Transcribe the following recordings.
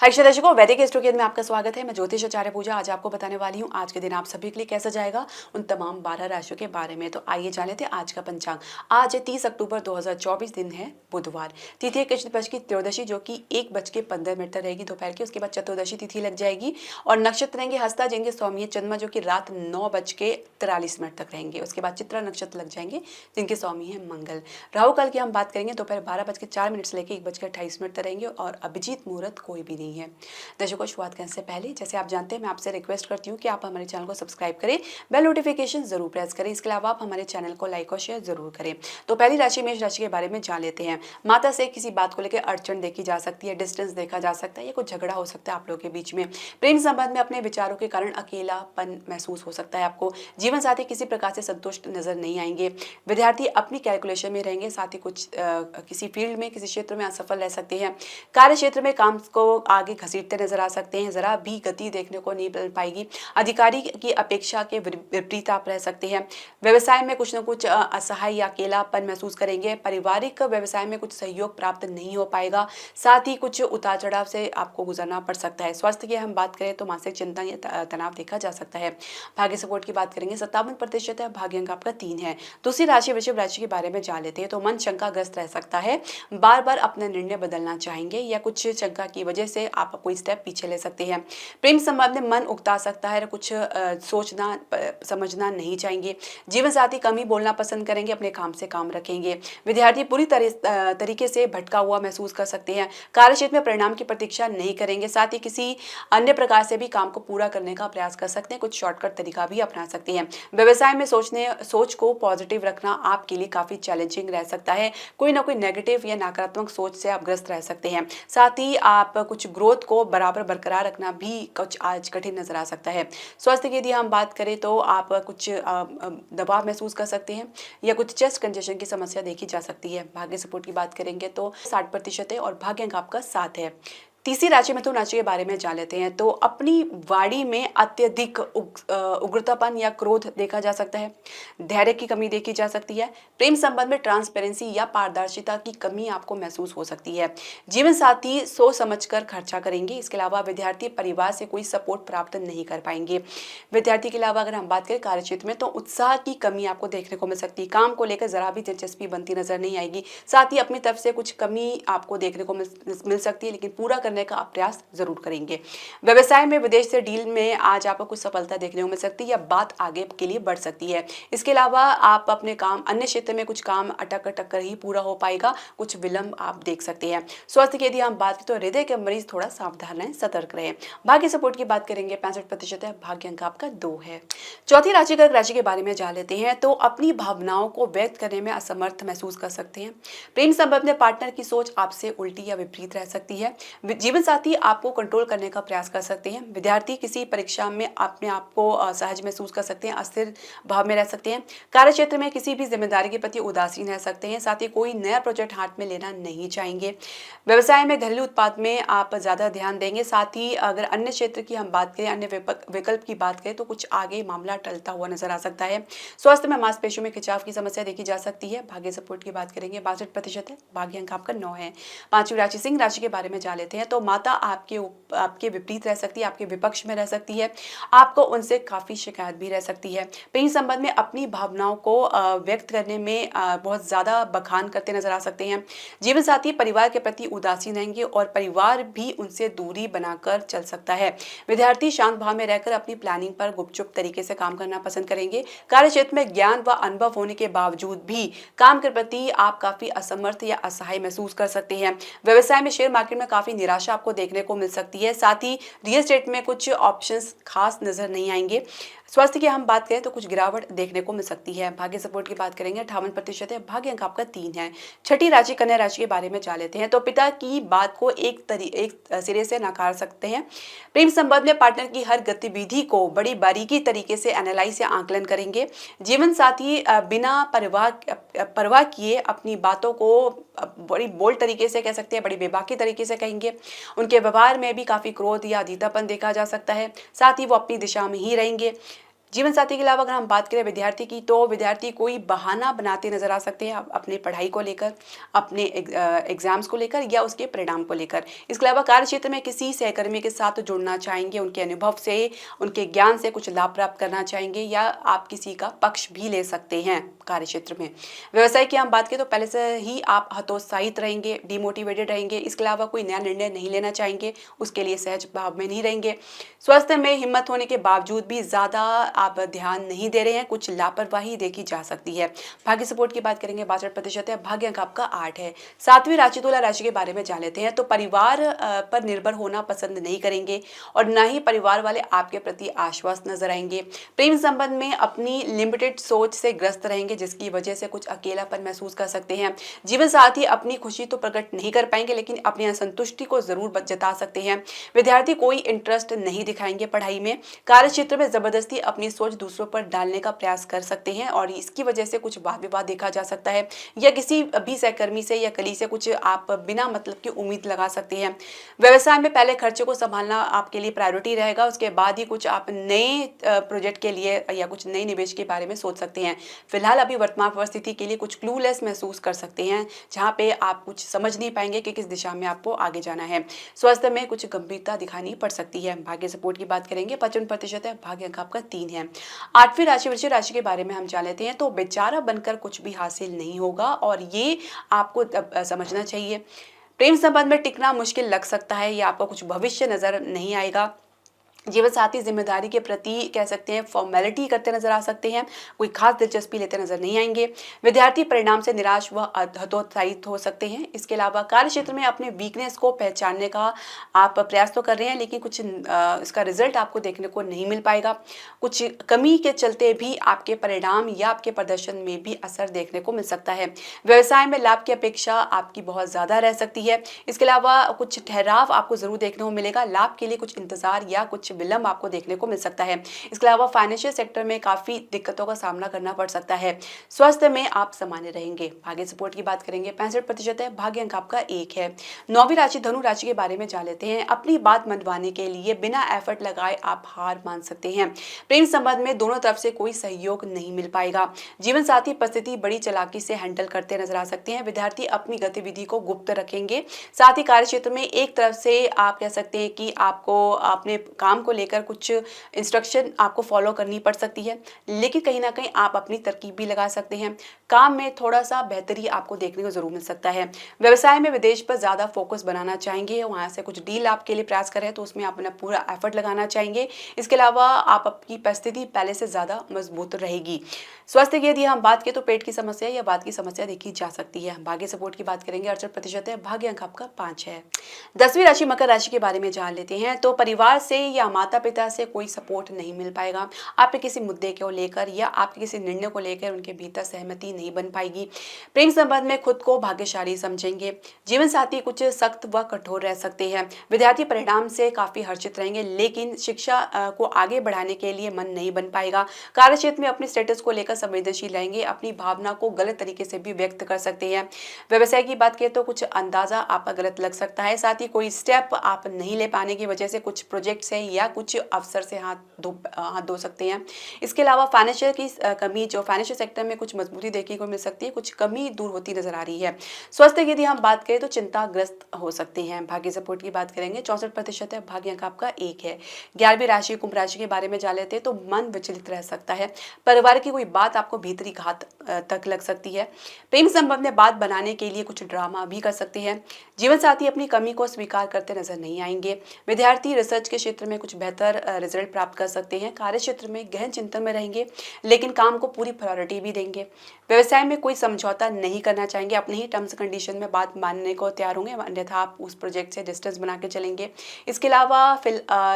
हर्षद दर्शकों, वैदिक एस्ट्रोकेयर में आपका स्वागत है। मैं ज्योतिष आचार्य पूजा आज आपको बताने वाली हूँ आज के दिन आप सभी के लिए कैसा जाएगा, उन तमाम 12 राशियों के बारे में। तो आइए जान लेते हैं आज का पंचांग। आज है 30 अक्टूबर 2024, दिन है बुधवार। तिथि है कृष्ण पक्ष की त्रयोदशी, जो कि 1:15 तक रहेगी दोपहर की। उसके बाद चतुर्दशी तिथि लग जाएगी और नक्षत्र रहेंगे हस्ता, जिनके स्वामी है चंद्रमा, जो कि रात 9:43 तक रहेंगे। उसके बाद चित्रा नक्षत्र लग जाएंगे, जिनके स्वामी है मंगल। राहु काल की हम बात करेंगे, दोपहर 12:04 से लेकर 1:28 तक रहेंगे और अभिजीत मुहूर्त कोई भी नहीं है। दर्शकों, शुरुआत करने से पहले जैसे आप जानते हैं, मैं आपसे रिक्वेस्ट करती हूँ कि आप हमारे चैनल को सब्सक्राइब करें, बेल नोटिफिकेशन जरूर प्रेस करें। इसके अलावा आप हमारे चैनल को लाइक और शेयर जरूर करें। तो पहली राशि मेष राशि के बारे में जान लेते हैं। माता से किसी बात को लेकर अड़चन देखी जा सकती है, डिस्टेंस देखा जा सकता है, या कुछ झगड़ा हो सकता है आप लोगों के बीच में। प्रेम संबंध में अपने विचारों के कारण अकेलापन महसूस हो सकता है आपको। जीवन साथी किसी प्रकार से संतुष्ट नजर नहीं आएंगे। विद्यार्थी अपनी कैलकुलेशन में रहेंगे, साथ ही कुछ किसी फील्ड में किसी क्षेत्र में असफल रह सकते हैं। कार्य क्षेत्र में काम को आगे घसीटते नजर आ सकते हैं, जरा भी गति देखने को नहीं मिल पाएगी। अधिकारी की अपेक्षा के विपरीत आप रह सकते हैं। व्यवसाय में कुछ न कुछ असहाय या अकेलापन महसूस करेंगे। पारिवारिक व्यवसाय में कुछ सहयोग प्राप्त नहीं हो पाएगा, साथ ही कुछ उतार चढ़ाव से आपको गुजरना पड़ सकता है। स्वास्थ्य की हम बात करें तो मानसिक चिंता या तनाव देखा जा सकता है। भाग्य सपोर्ट की बात करेंगे, 57% है। भाग्य अंक आपका 3 है। दूसरी राशि वृषभ राशि के बारे में जान लेते हैं। तो मन शंकाग्रस्त रह सकता है, बार बार अपना निर्णय बदलना चाहेंगे या कुछ शंका की वजह से आप कोई स्टेप पीछे ले सकते हैं। प्रेम संबंध में मन उकता सकता है, कुछ सोचना समझना नहीं चाहेंगे। जीवन साथी कम ही बोलना पसंद करेंगे, अपने काम से काम रखेंगे। विद्यार्थी पूरी तरीके से भटका हुआ महसूस कर सकते हैं। कार्यक्षेत्र में परिणाम की प्रतीक्षा नहीं करेंगे, साथ ही किसी अन्य प्रकार से भी काम को पूरा करने का प्रयास कर सकते हैं। कुछ शॉर्टकट तरीका भी अपना सकते हैं। व्यवसाय में सोच को पॉजिटिव रखना आपके लिए काफी चैलेंजिंग रह सकता है। कोई ना कोई नेगेटिव या नकारात्मक सोच से आप ग्रस्त रह सकते हैं। साथ ही आप कुछ ग्रोथ को बराबर बरकरार रखना भी कुछ आज कठिन नजर आ सकता है। स्वास्थ्य की यदि हम बात करें तो आप कुछ दबाव महसूस कर सकते हैं या कुछ चेस्ट कंजेशन की समस्या देखी जा सकती है। भाग्य सपोर्ट की बात करेंगे तो 60% है और भाग्य अंक आपका 7 है। तीसरी राशि मिथुन राशि के बारे में जान लेते हैं। तो अपनी वाणी में अत्यधिक उग्रतापन या क्रोध देखा जा सकता है। धैर्य की कमी देखी जा सकती है। प्रेम संबंध में ट्रांसपेरेंसी या पारदर्शिता की कमी आपको महसूस हो सकती है। जीवन साथी सोच समझकर खर्चा करेंगे। इसके अलावा विद्यार्थी परिवार से कोई सपोर्ट प्राप्त नहीं कर पाएंगे। विद्यार्थी के अलावा अगर हम बात करें कार्य क्षेत्र में, तो उत्साह की कमी आपको देखने को मिल सकती है। काम को लेकर जरा भी दिलचस्पी बनती नजर नहीं आएगी। साथ ही अपनी तरफ से कुछ कमी आपको देखने को मिल सकती है, लेकिन पूरा करने का आप प्रयास जरूर करेंगे। व्यवसाय में विदेश से डील में आज आपको कुछ सफलता देखने को मिल सकती है या बात आगे के लिए बढ़ सकती है। इसके अलावा आप अपने काम अन्य क्षेत्र में कुछ काम अटक कर ही पूरा हो पाएगा, कुछ विलंब आप देख सकते हैं। स्वास्थ्य की यदि हम बात करें तो हृदय के मरीज थोड़ा सावधान रहें, सतर्क रहें। भाग्य सपोर्ट की बात करेंगे, 65% है। भाग्य अंक आपका 2 है। चौथी राशि कर्क राशि के बारे में जान लेते हैं। तो अपनी भावनाओं को व्यक्त करने में असमर्थ महसूस कर सकते हैं। प्रेम संबंध में पार्टनर की सोच आपसे उल्टी या विपरीत रह सकती है। जीवन साथी आपको कंट्रोल करने का प्रयास कर सकते हैं। विद्यार्थी किसी परीक्षा में अपने आप को असहज महसूस कर सकते हैं, अस्थिर भाव में रह सकते हैं। कार्य क्षेत्र में किसी भी जिम्मेदारी के प्रति उदासीन रह सकते हैं। साथ ही कोई नया प्रोजेक्ट हाथ में लेना नहीं चाहेंगे। व्यवसाय में घरेलू उत्पाद में आप ज्यादा ध्यान देंगे। साथ ही अगर अन्य क्षेत्र की हम बात करें, अन्य विकल्प की बात करें, तो कुछ आगे मामला टलता हुआ नजर आ सकता है। स्वास्थ्य में मांसपेशियों में खिंचाव की समस्या देखी जा सकती है। भाग्य सपोर्ट की बात करेंगे, 62% है। भाग्य अंक आपका 9 है। पांचवी राशि सिंह राशि के बारे में जान लेते हैं। तो माता आपके विपरीत रह सकती है, आपके विपक्ष में रह सकती है। आपको उनसे काफी शिकायत भी रह सकती है। प्रेम संबंध में अपनी भावनाओं को व्यक्त करने में बहुत ज्यादा बखान करते नजर आ सकते हैं। जीवन साथी परिवार के प्रति उदासीन रहेंगे और परिवार भी उनसे दूरी बनाकर चल सकता है। विद्यार्थी शांत भाव में रहकर अपनी प्लानिंग पर गुपचुप तरीके से काम करना पसंद करेंगे। कार्य क्षेत्र में ज्ञान व अनुभव होने के बावजूद भी काम के प्रति आप काफी असमर्थ या असहाय महसूस कर सकते हैं। व्यवसाय में शेयर मार्केट में काफी निराशा आपको देखने को मिल सकती है। साथ ही रियल एस्टेट में कुछ ऑप्शंस खास नजर नहीं आएंगे। स्वास्थ्य की हम बात करें तो कुछ गिरावट देखने को मिल सकती है। भाग्य सपोर्ट की बात करेंगे, 58% है। भाग्य अंक आपका 3 है। छठी राशि कन्या राशि के बारे में जान लेते हैं। तो पिता की बात को एक सिरे से नकार सकते हैं। प्रेम संबंध में पार्टनर की हर गतिविधि को बड़ी बारीकी तरीके से एनालाइज या आंकलन करेंगे। जीवन साथी बिना परवाह किए अपनी बातों को बड़ी बोल्ड तरीके से कह सकते हैं, बड़ी बेबाकी तरीके से कहेंगे। उनके व्यवहार में भी काफी क्रोध या अधीतापन देखा जा सकता है। साथ ही वो अपनी दिशा में ही रहेंगे। जीवन साथी के अलावा अगर हम बात करें विद्यार्थी की, तो विद्यार्थी कोई बहाना बनाते नजर आ सकते हैं अपने पढ़ाई को लेकर, अपने एग्जाम्स को लेकर या उसके परिणाम को लेकर। इसके अलावा कार्य क्षेत्र में किसी सहकर्मी के साथ जुड़ना चाहेंगे, उनके अनुभव से, उनके ज्ञान से कुछ लाभ प्राप्त करना चाहेंगे, या आप किसी का पक्ष भी ले सकते हैं कार्य क्षेत्र में। व्यवसाय की हम बात करें तो पहले से ही आप हतोत्साहित रहेंगे, डिमोटिवेटेड रहेंगे। इसके अलावा कोई नया निर्णय नहीं लेना चाहेंगे, उसके लिए सहज भाव में नहीं रहेंगे। स्वास्थ्य में हिम्मत होने के बावजूद भी ज़्यादा आप ध्यान नहीं दे रहे हैं, कुछ लापरवाही देखी जा सकती है। भाग्य सपोर्ट की बात करेंगे, 62% है। भाग्य अंक आपका 8 है। 7वीं राशि तुला राशि के बारे में जान लेते हैं। तो परिवार पर निर्भर होना पसंद नहीं करेंगे और ना ही परिवार वाले आपके प्रति आश्वस्त नजर आएंगे। प्रेम संबंध में अपनी लिमिटेड सोच से ग्रस्त रहेंगे, जिसकी वजह से कुछ अकेलापन महसूस कर सकते हैं। जीवन साथी अपनी खुशी तो प्रकट नहीं कर पाएंगे, लेकिन अपनी असंतुष्टि को जरूर जता सकते हैं। विद्यार्थी कोई इंटरेस्ट नहीं दिखाएंगे पढ़ाई में। कार्य क्षेत्र में जबरदस्ती अपनी सोच दूसरों पर डालने का प्रयास कर सकते हैं और इसकी वजह से कुछ वाद विवाद देखा जा सकता है, या किसी भी सहकर्मी से या कलीग से कुछ आप बिना मतलब की उम्मीद लगा सकते हैं। व्यवसाय में पहले खर्चे को संभालना आपके लिए प्रायोरिटी रहेगा, उसके बाद ही कुछ आप नए प्रोजेक्ट के लिए या कुछ नए निवेश के बारे में सोच सकते हैं। फिलहाल अभी वर्तमान परिस्थिति के लिए कुछ क्लूलेस महसूस कर सकते हैं, जहां पे आप कुछ समझ नहीं पाएंगे कि किस दिशा में आपको आगे जाना है। स्वास्थ्य में कुछ गंभीरता दिखानी पड़ सकती है। भाग्य सपोर्ट की बात करेंगे, 55% है। भाग्य अंक आपका 3 है। 8वीं राशि वृश्चिक राशि के बारे में हम जान लेते हैं। तो बेचारा बनकर कुछ भी हासिल नहीं होगा और ये आपको समझना चाहिए। प्रेम संबंध में टिकना मुश्किल लग सकता है, या आपका कुछ भविष्य नजर नहीं आएगा। जीवन साथी जिम्मेदारी के प्रति कह सकते हैं फॉर्मेलिटी करते नजर आ सकते हैं, कोई खास दिलचस्पी लेते नजर नहीं आएंगे। विद्यार्थी परिणाम से निराश व हतोत्साहित हो सकते हैं। इसके अलावा कार्य क्षेत्र में अपने वीकनेस को पहचानने का आप प्रयास तो कर रहे हैं, लेकिन कुछ इसका रिजल्ट आपको देखने को नहीं मिल पाएगा। कुछ कमी के चलते भी आपके परिणाम या आपके प्रदर्शन में भी असर देखने को मिल सकता है। व्यवसाय में लाभ की अपेक्षा आपकी बहुत ज्यादा रह सकती है। इसके अलावा कुछ ठहराव आपको जरूर देखने को मिलेगा। लाभ के लिए कुछ इंतजार या कुछ विलंब आपको देखने को मिल सकता है। इसके अलावा फाइनेंशियल सेक्टर में काफी दिक्कतों का सामना करना पड़ सकता है। स्वास्थ्य में आप सामान्य रहेंगे। भाग्य सपोर्ट की बात करेंगे, 65% है। भाग्य अंक आपका 1 है। 9वीं राशि धनु राशि के बारे में जान लेते हैं। अपनी बात मनवाने के लिए बिना एफर्ट लगाए आप हार मान सकते हैं। प्रेम संबंध में दोनों तरफ से कोई सहयोग नहीं मिल पाएगा। जीवन साथी परिस्थिति बड़ी चालाकी से हैंडल करते नजर आ सकते हैं। विद्यार्थी अपनी गतिविधि को गुप्त रखेंगे। साथ ही कार्य क्षेत्र में एक तरफ से आप कह सकते हैं कि आपको अपने काम को लेकर कुछ इंस्ट्रक्शन आपको फॉलो करनी पड़ सकती है, लेकिन कहीं ना कहीं आप अपनी तरकीब भी लगा सकते हैं। काम में थोड़ा सा बेहतरी आपको देखने को जरूर मिल सकता है। व्यवसाय में विदेश पर ज्यादा फोकस बनाना चाहेंगे, वहां से कुछ डील आपके लिए प्रयास करें तो उसमें आप अपना पूरा एफर्ट लगाना चाहेंगे। इसके अलावा आप आपकी परिस्थिति पहले से ज्यादा मजबूत रहेगी। स्वास्थ्य की यदि हम बात करें तो पेट की समस्या या वात की समस्या देखी जा सकती है। भाग्य सपोर्ट की बात करेंगे, 68% है। भाग्य अंक आपका 5 है। 10वीं राशि मकर राशि के बारे में जान लेते हैं। तो परिवार से या माता पिता से कोई सपोर्ट नहीं मिल पाएगा। आपके किसी मुद्दे को लेकर या आपके किसी निर्णय को लेकर उनके भीतर सहमति नहीं बन पाएगी। प्रेम संबंध में खुद को भाग्यशाली समझेंगे। जीवन साथी कुछ सख्त व कठोर रह सकते हैं। विद्यार्थी परिणाम से काफी हर्षित रहेंगे, लेकिन शिक्षा को आगे बढ़ाने के लिए मन नहीं बन पाएगा। कार्य क्षेत्र में अपने स्टेटस को लेकर संवेदनशील रहेंगे। अपनी भावना को गलत तरीके से भी व्यक्त कर सकते हैं। व्यवसाय की बात करें तो कुछ अंदाजा आपका गलत लग सकता है। साथ ही कोई स्टेप आप नहीं ले पाने की वजह से कुछ प्रोजेक्ट से या कुछ अफसर से हाथ धो सकते हैं। इसके अलावा फाइनेंशियल की कमी, जो फाइनेंशियल सेक्टर में कुछ मजबूती देखने को मिल सकती है, कुछ कमी दूर होती नजर आ रही है। स्वास्थ्य की यदि हम बात करें तो चिंताग्रस्त हो सकते हैं। भाग्य सपोर्ट की बात करेंगे, 64% है। भाग्य अंक आपका 1 है। 11वीं राशि कुंभ राशि के बारे में जान लेते हैं। तो मन विचलित रह सकता है। परिवार की कोई बात आपको भीतरी घात तक लग सकती है। प्रेम संबंध में बात बनाने के लिए कुछ ड्रामा भी कर सकते हैं। जीवन साथी अपनी कमी को स्वीकार करते नजर नहीं आएंगे। विद्यार्थी रिसर्च के क्षेत्र में कुछ बेहतर रिजल्ट प्राप्त कर सकते हैं। कार्य क्षेत्र में गहन चिंतन में रहेंगे, लेकिन काम को पूरी प्रायोरिटी भी देंगे। व्यवसाय में कोई समझौता नहीं करना चाहेंगे। अपने ही टर्म्स कंडीशन में बात मानने को तैयार होंगे, अन्यथा आप उस प्रोजेक्ट से डिस्टेंस बना के चलेंगे। इसके अलावा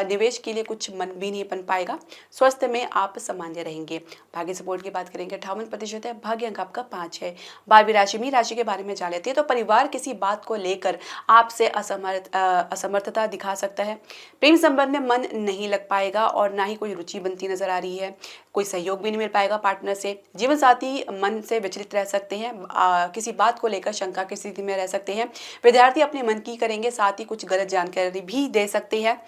निवेश के लिए कुछ मन भी नहीं बन पाएगा। स्वास्थ्य में आप सामान्य रहेंगे। भाग्य सपोर्ट की बात करेंगे, 58% है। भाग्य अंक आपका 5 है। 12वीं राशि मीन राशि के बारे में जान लेते हैं। तो परिवार किसी बात को लेकर आपसे असमर्थता दिखा सकता है। प्रेम संबंध में मन नहीं लग पाएगा और ना ही कोई रुचि बनती नजर आ रही है। कोई सहयोग भी नहीं मिल पाएगा पार्टनर से। जीवन साथी मन से विचलित रह सकते हैं। किसी बात को लेकर शंका की स्थिति में रह सकते हैं। विद्यार्थी अपने मन की करेंगे, साथ ही कुछ गलत जानकारी भी दे सकते हैं।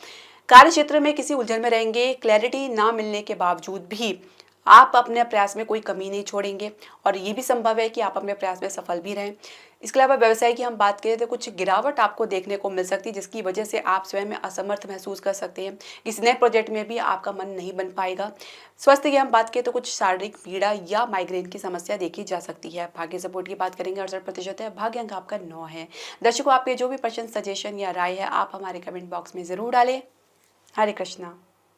कार्य क्षेत्र में किसी उलझन में रहेंगे। क्लैरिटी ना मिलने के बावजूद भी आप अपने प्रयास में कोई कमी नहीं छोड़ेंगे और ये भी संभव है कि आप अपने प्रयास में सफल भी रहें। इसके अलावा व्यवसाय की हम बात करें तो कुछ गिरावट आपको देखने को मिल सकती है, जिसकी वजह से आप स्वयं में असमर्थ महसूस कर सकते हैं। किसी नए प्रोजेक्ट में भी आपका मन नहीं बन पाएगा। स्वास्थ्य की हम बात करें तो कुछ शारीरिक पीड़ा या माइग्रेन की समस्या देखी जा सकती है। भाग्य सपोर्ट की बात करेंगे 68% है। भाग्य अंक आपका 9 है। दर्शकों, आपके जो भी प्रश्न, सजेशन या राय है आप हमारे कमेंट बॉक्स में ज़रूर डालें। हरे कृष्णा।